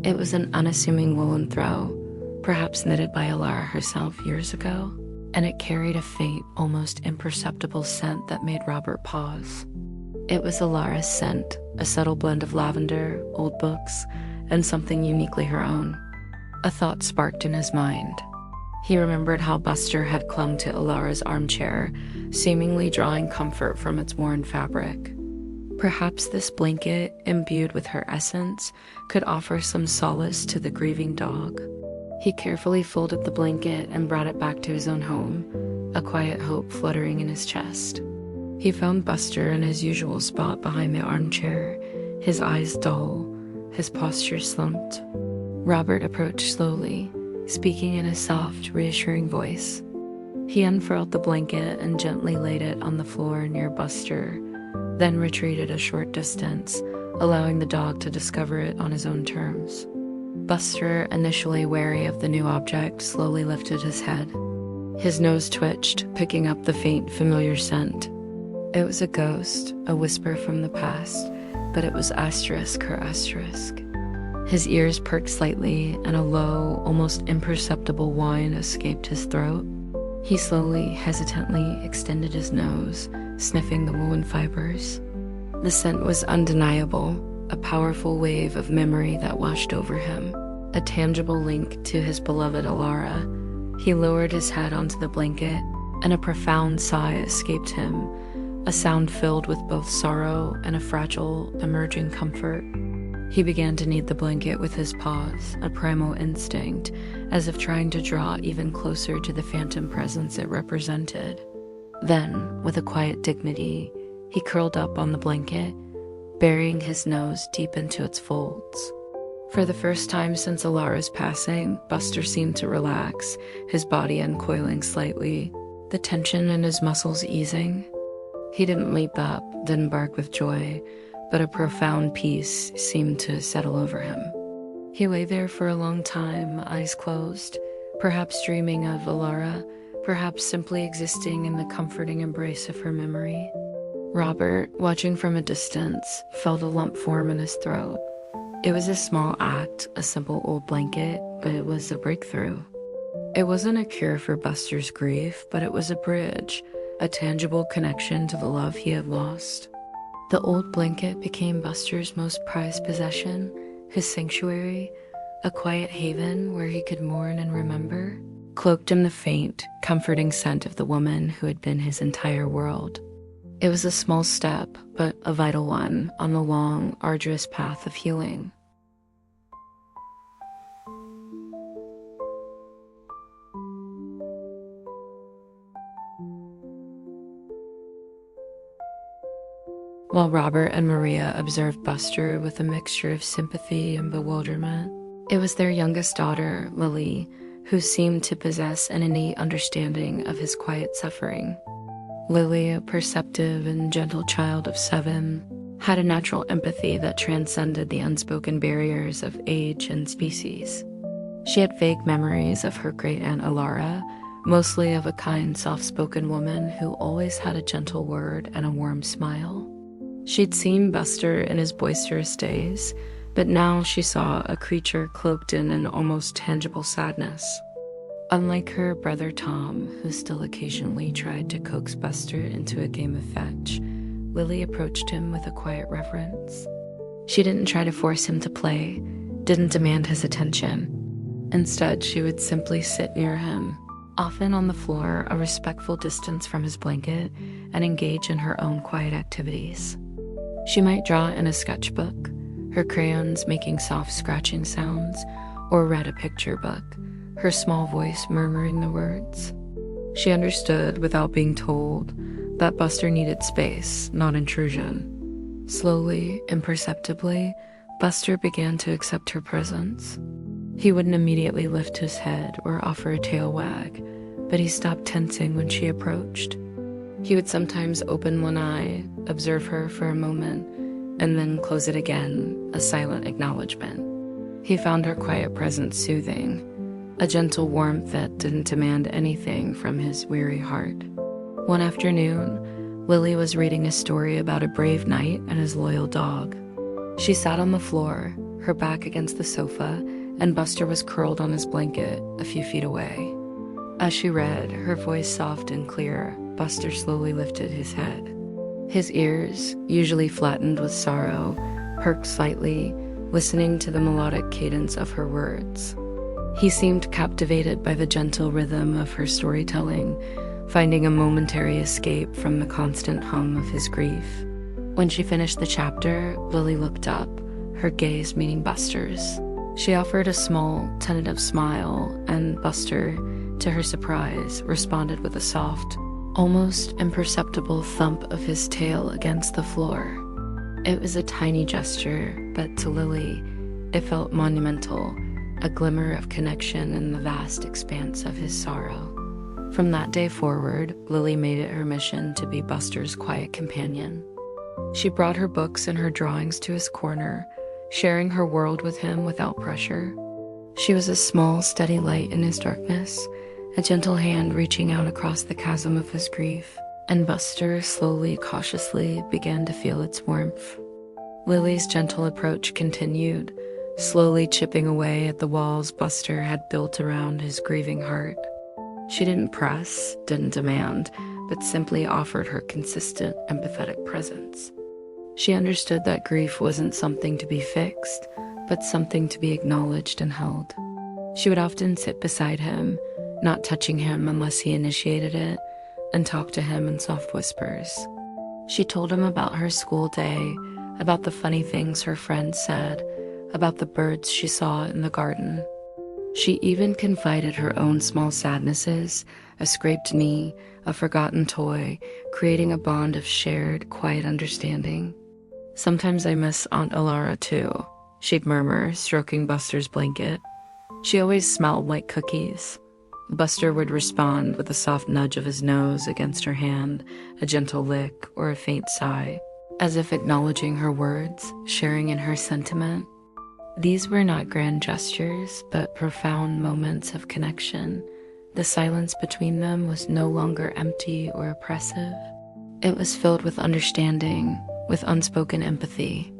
It was an unassuming woolen throw, perhaps knitted by Alara herself years ago, and it carried a faint, almost imperceptible scent that made Robert pause. It was Alara's scent, a subtle blend of lavender, old books, and something uniquely her own. A thought sparked in his mind. He remembered how Buster had clung to Alara's armchair, seemingly drawing comfort from its worn fabric. Perhaps this blanket, imbued with her essence, could offer some solace to the grieving dog. He carefully folded the blanket and brought it back to his own home, a quiet hope fluttering in his chest. He found Buster in his usual spot behind the armchair, his eyes dull, his posture slumped. Robert approached slowly, speaking in a soft, reassuring voice. He unfurled the blanket and gently laid it on the floor near Buster, then retreated a short distance, allowing the dog to discover it on his own terms. Buster, initially wary of the new object, slowly lifted his head. His nose twitched, picking up the faint, familiar scent. It was a ghost, a whisper from the past, but it was asterisk her asterisk. His ears perked slightly, and a low, almost imperceptible whine escaped his throat. He slowly, hesitantly extended his nose, sniffing the woolen fibers. The scent was undeniable, a powerful wave of memory that washed over him, a tangible link to his beloved Alara. He lowered his head onto the blanket, and a profound sigh escaped him, a sound filled with both sorrow and a fragile, emerging comfort. He began to knead the blanket with his paws, a primal instinct, as if trying to draw even closer to the phantom presence it represented. Then, with a quiet dignity, he curled up on the blanket, burying his nose deep into its folds. For the first time since Alara's passing, Buster seemed to relax, his body uncoiling slightly, the tension in his muscles easing. He didn't leap up, didn't bark with joy, but a profound peace seemed to settle over him. He lay there for a long time, eyes closed, perhaps dreaming of Alara, perhaps simply existing in the comforting embrace of her memory. Robert, watching from a distance, felt a lump form in his throat. It was a small act, a simple old blanket, but it was a breakthrough. It wasn't a cure for Buster's grief, but it was a bridge, a tangible connection to the love he had lost. The old blanket became Buster's most prized possession, his sanctuary, a quiet haven where he could mourn and remember, cloaked in the faint, comforting scent of the woman who had been his entire world. It was a small step, but a vital one on the long, arduous path of healing. While Robert and Maria observed Buster with a mixture of sympathy and bewilderment, it was their youngest daughter, Lily, who seemed to possess an innate understanding of his quiet suffering. Lily, a perceptive and gentle child of 7, had a natural empathy that transcended the unspoken barriers of age and species. She had vague memories of her great-aunt Alara, mostly of a kind, soft-spoken woman who always had a gentle word and a warm smile. She'd seen Buster in his boisterous days, but now she saw a creature cloaked in an almost tangible sadness. Unlike her brother Tom, who still occasionally tried to coax Buster into a game of fetch, Lily approached him with a quiet reverence. She didn't try to force him to play, didn't demand his attention. Instead, she would simply sit near him, often on the floor, a respectful distance from his blanket, and engage in her own quiet activities. She might draw in a sketchbook, her crayons making soft scratching sounds, or read a picture book, her small voice murmuring the words. She understood, without being told, that Buster needed space, not intrusion. Slowly, imperceptibly, Buster began to accept her presence. He wouldn't immediately lift his head or offer a tail wag, but he stopped tensing when she approached. He would sometimes open one eye, observe her for a moment, and then close it again, a silent acknowledgement. He found her quiet presence soothing, a gentle warmth that didn't demand anything from his weary heart. One afternoon, Lily was reading a story about a brave knight and his loyal dog. She sat on the floor, her back against the sofa, and Buster was curled on his blanket a few feet away. As she read, her voice soft and clear, Buster slowly lifted his head. His ears, usually flattened with sorrow, perked slightly, listening to the melodic cadence of her words. He seemed captivated by the gentle rhythm of her storytelling, finding a momentary escape from the constant hum of his grief. When she finished the chapter, Lily looked up, her gaze meeting Buster's. She offered a small, tentative smile, and Buster, to her surprise, responded with a soft, almost imperceptible thump of his tail against the floor. It was a tiny gesture, but to Lily, it felt monumental, a glimmer of connection in the vast expanse of his sorrow. From that day forward, Lily made it her mission to be Buster's quiet companion. She brought her books and her drawings to his corner, sharing her world with him without pressure. She was a small, steady light in his darkness, a gentle hand reaching out across the chasm of his grief, and Buster slowly, cautiously began to feel its warmth. Lily's gentle approach continued, slowly chipping away at the walls Buster had built around his grieving heart. She didn't press, didn't demand, but simply offered her consistent, empathetic presence. She understood that grief wasn't something to be fixed, but something to be acknowledged and held. She would often sit beside him, not touching him unless he initiated it, and talk to him in soft whispers. She told him about her school day, about the funny things her friends said, about the birds she saw in the garden. She even confided her own small sadnesses, a scraped knee, a forgotten toy, creating a bond of shared, quiet understanding. "Sometimes I miss Aunt Alara too," she'd murmur, stroking Buster's blanket. "She always smelled like cookies." Buster would respond with a soft nudge of his nose against her hand, a gentle lick, or a faint sigh, as if acknowledging her words, sharing in her sentiment. These were not grand gestures, but profound moments of connection. The silence between them was no longer empty or oppressive. It was filled with understanding, with unspoken empathy.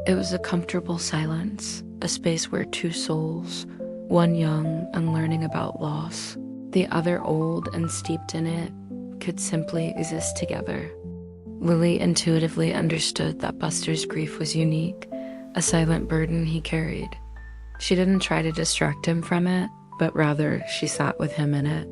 It was a comfortable silence, a space where two souls, one young and learning about loss, the other old and steeped in it, could simply exist together. Lily intuitively understood that Buster's grief was unique, a silent burden he carried. She didn't try to distract him from it, but rather she sat with him in it.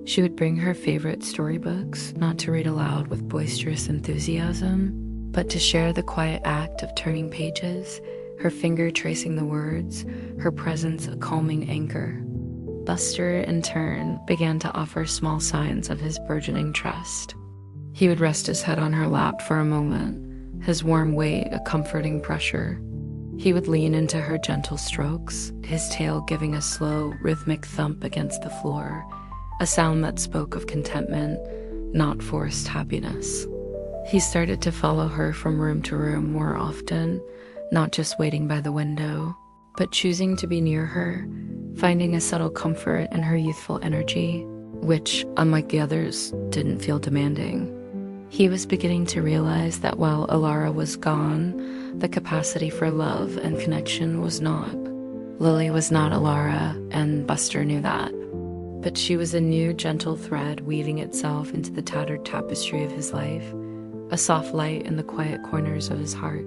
She would bring her favorite storybooks, not to read aloud with boisterous enthusiasm, but to share the quiet act of turning pages, her finger tracing the words, her presence a calming anchor. Buster, in turn, began to offer small signs of his burgeoning trust. He would rest his head on her lap for a moment, his warm weight a comforting pressure. He would lean into her gentle strokes, his tail giving a slow, rhythmic thump against the floor, a sound that spoke of contentment, not forced happiness. He started to follow her from room to room more often, not just waiting by the window, but choosing to be near her, finding a subtle comfort in her youthful energy, which, unlike the others, didn't feel demanding. He was beginning to realize that while Alara was gone, the capacity for love and connection was not. Lily was not Alara, and Buster knew that. But she was a new, gentle thread weaving itself into the tattered tapestry of his life, a soft light in the quiet corners of his heart.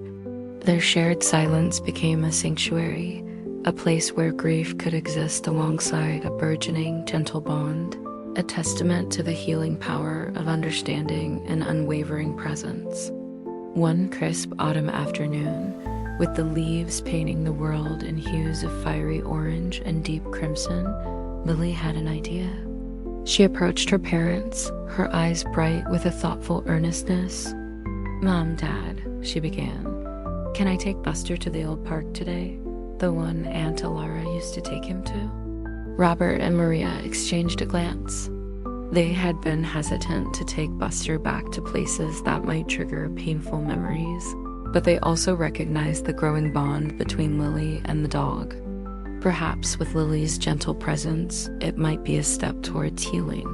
Their shared silence became a sanctuary, a place where grief could exist alongside a burgeoning, gentle bond, a testament to the healing power of understanding and unwavering presence. One crisp autumn afternoon, with the leaves painting the world in hues of fiery orange and deep crimson, Lily had an idea. She approached her parents, her eyes bright with a thoughtful earnestness. "Mom, Dad," she began, "can I take Buster to the old park today? The one Aunt Alara used to take him to?" Robert and Maria exchanged a glance. They had been hesitant to take Buster back to places that might trigger painful memories, but they also recognized the growing bond between Lily and the dog. Perhaps with Lily's gentle presence, it might be a step towards healing,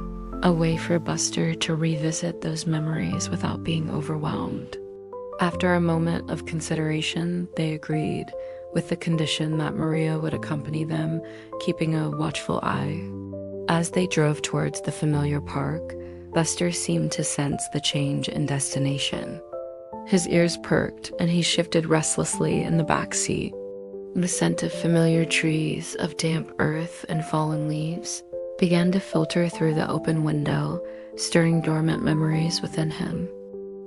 a way for Buster to revisit those memories without being overwhelmed. After a moment of consideration, they agreed, with the condition that Maria would accompany them, keeping a watchful eye. As they drove towards the familiar park, Buster seemed to sense the change in destination. His ears perked, and he shifted restlessly in the back seat. The scent of familiar trees, of damp earth and fallen leaves, began to filter through the open window, stirring dormant memories within him.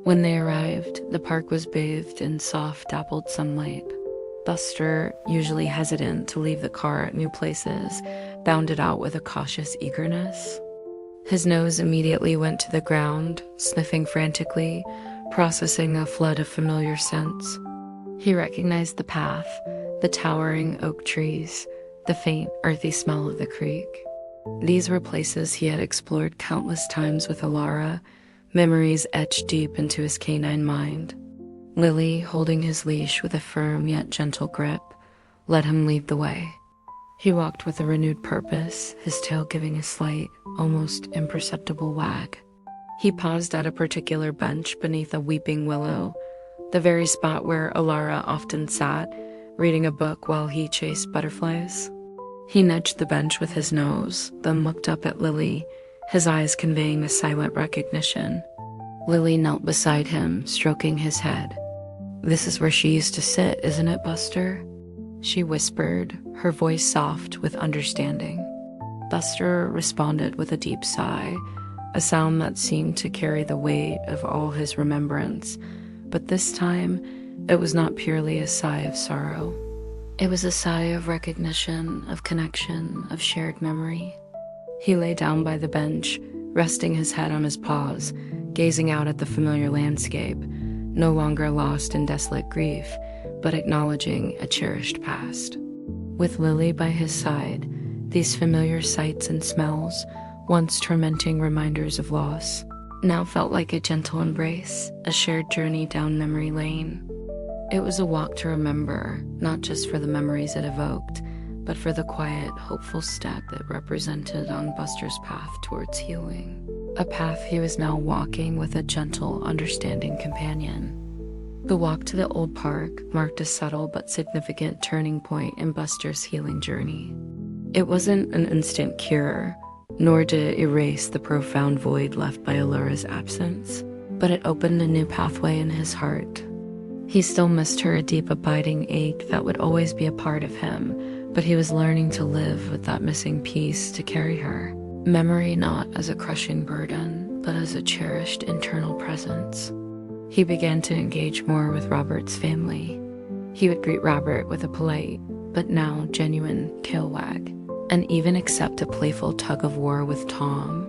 When they arrived, the park was bathed in soft, dappled sunlight. Buster, usually hesitant to leave the car at new places, bounded out with a cautious eagerness. His nose immediately went to the ground, sniffing frantically, processing a flood of familiar scents. He recognized the path, the towering oak trees, the faint, earthy smell of the creek. These were places he had explored countless times with Alara, memories etched deep into his canine mind. Lily, holding his leash with a firm yet gentle grip, let him lead the way. He walked with a renewed purpose, his tail giving a slight, almost imperceptible wag. He paused at a particular bench beneath a weeping willow, the very spot where Alara often sat, reading a book while he chased butterflies. He nudged the bench with his nose, then looked up at Lily, his eyes conveying a silent recognition. Lily knelt beside him, stroking his head. "This is where she used to sit, isn't it, Buster?" she whispered, her voice soft with understanding. Buster responded with a deep sigh, a sound that seemed to carry the weight of all his remembrance, but this time it was not purely a sigh of sorrow. It was a sigh of recognition, of connection, of shared memory. He lay down by the bench, resting his head on his paws, gazing out at the familiar landscape, no longer lost in desolate grief, but acknowledging a cherished past. With Lily by his side, these familiar sights and smells, once tormenting reminders of loss, now felt like a gentle embrace, a shared journey down memory lane. It was a walk to remember, not just for the memories it evoked, but for the quiet, hopeful step it represented on Buster's path towards healing. A path he was now walking with a gentle, understanding companion. The walk to the old park marked a subtle but significant turning point in Buster's healing journey. It wasn't an instant cure, nor did it erase the profound void left by Alara's absence, but it opened a new pathway in his heart. He still missed her, a deep, abiding ache that would always be a part of him, but he was learning to live with that missing piece to carry her. Memory not as a crushing burden, but as a cherished internal presence. He began to engage more with Robert's family. He would greet Robert with a polite, but now genuine, tail wag, and even accept a playful tug-of-war with Tom,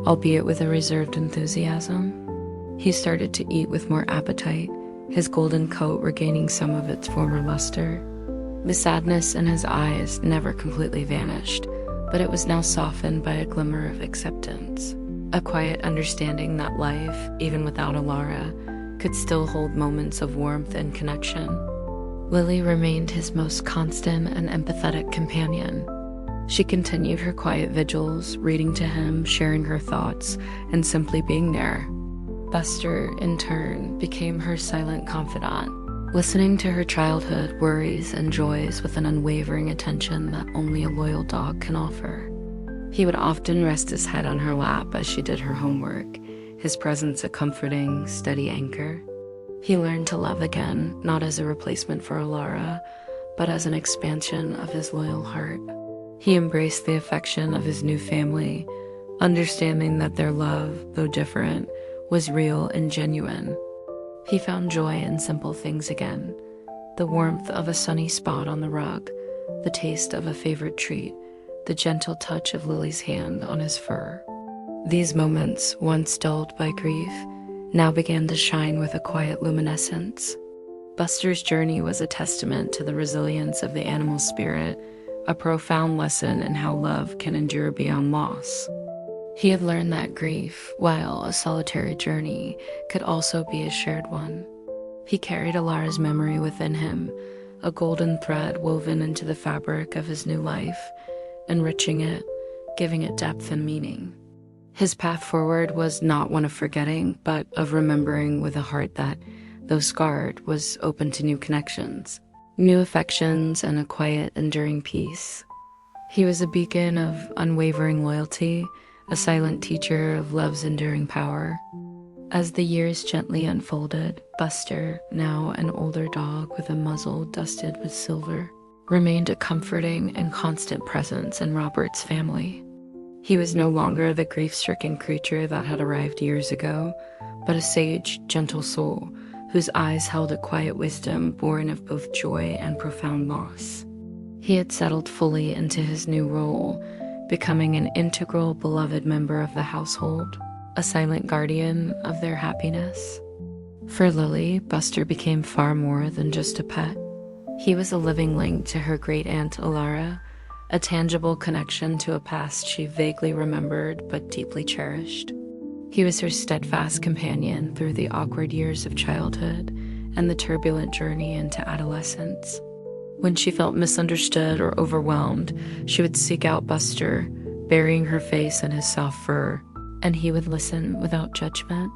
albeit with a reserved enthusiasm. He started to eat with more appetite, his golden coat regaining some of its former luster. The sadness in his eyes never completely vanished, but it was now softened by a glimmer of acceptance, a quiet understanding that life, even without Alara, could still hold moments of warmth and connection. Lily remained his most constant and empathetic companion. She continued her quiet vigils, reading to him, sharing her thoughts, and simply being there. Buster, in turn, became her silent confidant, listening to her childhood worries and joys with an unwavering attention that only a loyal dog can offer. He would often rest his head on her lap as she did her homework, his presence a comforting, steady anchor. He learned to love again, not as a replacement for Alara, but as an expansion of his loyal heart. He embraced the affection of his new family, understanding that their love, though different, was real and genuine. He found joy in simple things again, the warmth of a sunny spot on the rug, the taste of a favorite treat, the gentle touch of Lily's hand on his fur. These moments, once dulled by grief, now began to shine with a quiet luminescence. Buster's journey was a testament to the resilience of the animal spirit, a profound lesson in how love can endure beyond loss. He had learned that grief, while a solitary journey, could also be a shared one. He carried Alara's memory within him, a golden thread woven into the fabric of his new life, enriching it, giving it depth and meaning. His path forward was not one of forgetting, but of remembering with a heart that, though scarred, was open to new connections, new affections, and a quiet, enduring peace. He was a beacon of unwavering loyalty, a silent teacher of love's enduring power. As the years gently unfolded, Buster, now an older dog with a muzzle dusted with silver, remained a comforting and constant presence in Robert's family. He was no longer the grief-stricken creature that had arrived years ago, but a sage, gentle soul whose eyes held a quiet wisdom born of both joy and profound loss. He had settled fully into his new role, becoming an integral, beloved member of the household, a silent guardian of their happiness. For Lily, Buster became far more than just a pet. He was a living link to her great-aunt Alara, a tangible connection to a past she vaguely remembered but deeply cherished. He was her steadfast companion through the awkward years of childhood and the turbulent journey into adolescence. When she felt misunderstood or overwhelmed, she would seek out Buster, burying her face in his soft fur, and he would listen without judgment,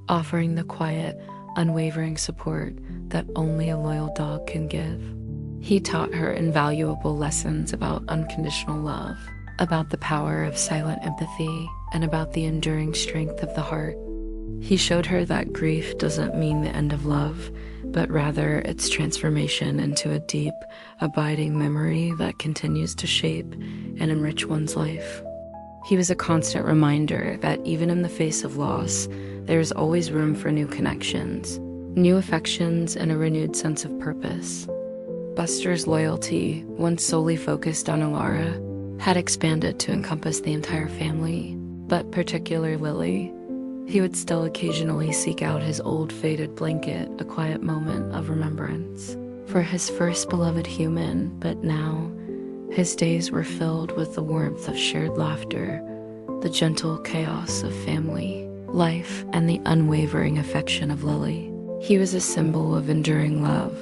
offering the quiet, unwavering support that only a loyal dog can give. He taught her invaluable lessons about unconditional love, about the power of silent empathy, and about the enduring strength of the heart. He showed her that grief doesn't mean the end of love, but rather its transformation into a deep, abiding memory that continues to shape and enrich one's life. He was a constant reminder that even in the face of loss, there is always room for new connections, new affections, and a renewed sense of purpose. Buster's loyalty, once solely focused on Alara, had expanded to encompass the entire family, but particularly Lily. He would still occasionally seek out his old faded blanket, a quiet moment of remembrance, for his first beloved human, but now his days were filled with the warmth of shared laughter, the gentle chaos of family life, and the unwavering affection of Lily. He was a symbol of enduring love,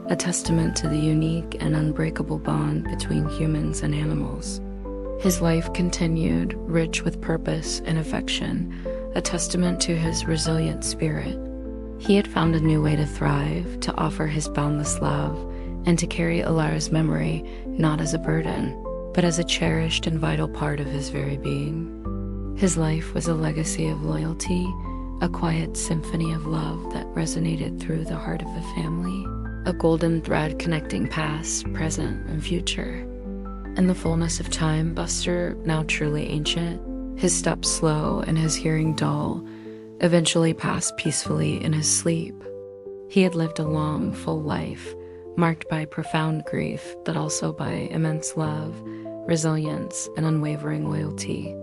a testament to the unique and unbreakable bond between humans and animals. His life continued, rich with purpose and affection, a testament to his resilient spirit. He had found a new way to thrive, to offer his boundless love, and to carry Alara's memory not as a burden, but as a cherished and vital part of his very being. His life was a legacy of loyalty, a quiet symphony of love that resonated through the heart of the family, a golden thread connecting past, present, and future. In the fullness of time, Buster, now truly ancient, his steps slow and his hearing dull, eventually passed peacefully in his sleep. He had lived a long, full life, marked by profound grief, but also by immense love, resilience, and unwavering loyalty.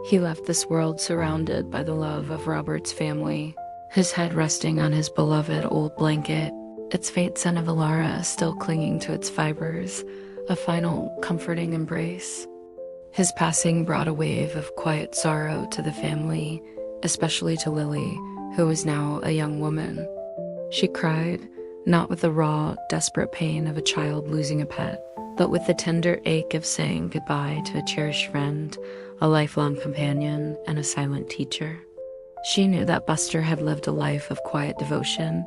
He left this world surrounded by the love of Robert's family, his head resting on his beloved old blanket, its faint scent of Alara still clinging to its fibers, a final comforting embrace. His passing brought a wave of quiet sorrow to the family, especially to Lily, who was now a young woman. She cried, not with the raw, desperate pain of a child losing a pet, but with the tender ache of saying goodbye to a cherished friend, a lifelong companion, and a silent teacher. She knew that Buster had lived a life of quiet devotion,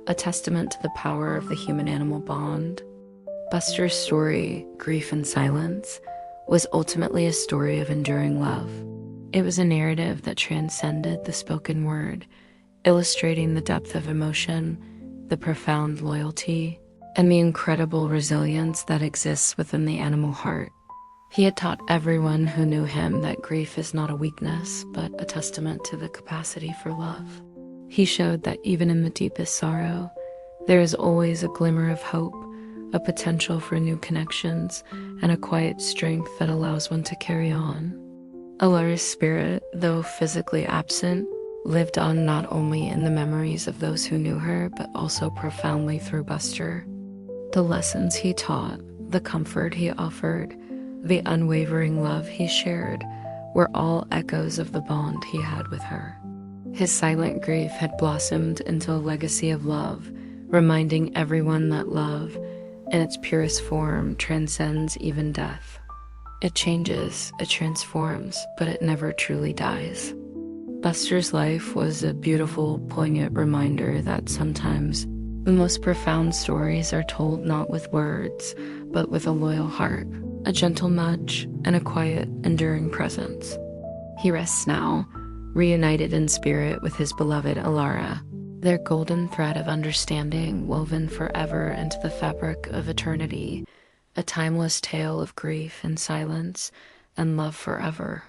a testament to the power of the human-animal bond. Buster's story, Grief and Silence, was ultimately a story of enduring love. It was a narrative that transcended the spoken word, illustrating the depth of emotion, the profound loyalty, and the incredible resilience that exists within the animal heart. He had taught everyone who knew him that grief is not a weakness, but a testament to the capacity for love. He showed that even in the deepest sorrow, there is always a glimmer of hope, a potential for new connections, and a quiet strength that allows one to carry on. Alara's spirit, though physically absent, lived on not only in the memories of those who knew her, but also profoundly through Buster. The lessons he taught, the comfort he offered, the unwavering love he shared were all echoes of the bond he had with her. His silent grief had blossomed into a legacy of love, reminding everyone that love, in its purest form, transcends even death. It changes, it transforms, but it never truly dies. Buster's life was a beautiful, poignant reminder that sometimes the most profound stories are told not with words, but with a loyal heart, a gentle nudge, and a quiet, enduring presence. He rests now, reunited in spirit with his beloved Alara, their golden thread of understanding woven forever into the fabric of eternity, a timeless tale of grief and silence and love forever.